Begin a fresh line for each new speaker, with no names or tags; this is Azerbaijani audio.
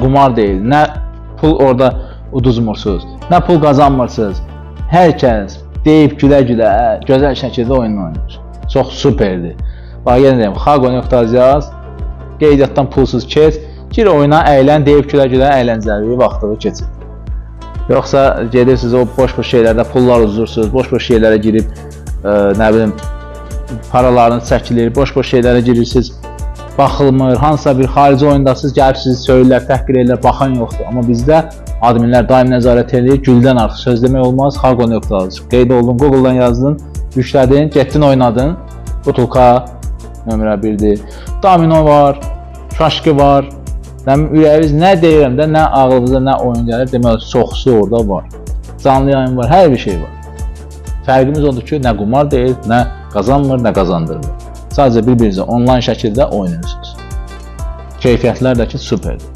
qumar deyil, nə pul orada uduzmursunuz, nə pul qazanmırsınız. Hər kəs deyib gülə-gülə, gözəl şəkildə oyun oynayır. Çox superdir. Bax, yenə deyim, Xaqo.az yaz, qeydiyyatdan pulsuz keç, gir oyuna, əylən, deyib gülə-gülə, əyləncəli vaxtını keçir. Yoxsa gedirsiniz o boş-boş şeylərdə pullar uzursunuz, boş-boş şeylərə girib, nə bilim, paralarını çəkilir, boş-boş şeylərə girirsiniz, baxılmır, hansısa bir xarici oyundasınız, gəlib sizi söylürlər, təhqir edirlər, baxan yoxdur. Amma bizdə adminlər daim nəzarət edir, güldən artıq söz demək olmaz, Xaqo.az. Qeyd oldun, Google-dan yazdın, yüklədin, getdin, oynadın. Butulka nömrə 1-dir. Domino var, şaşkı var. Ürəyiniz nə deyirəm də, nə ağlınıza, nə oyun gəlir, demək çoxsu orada var. Canlı yayın var, hər bir şey var. Fərqimiz odur ki, nə qumar deyil, nə qazanmır, nə qazandırmır. Sadəcə bir-birinizə onlayn şəkildə oynayırsınız. Keyfiyyətlər də ki, superdir.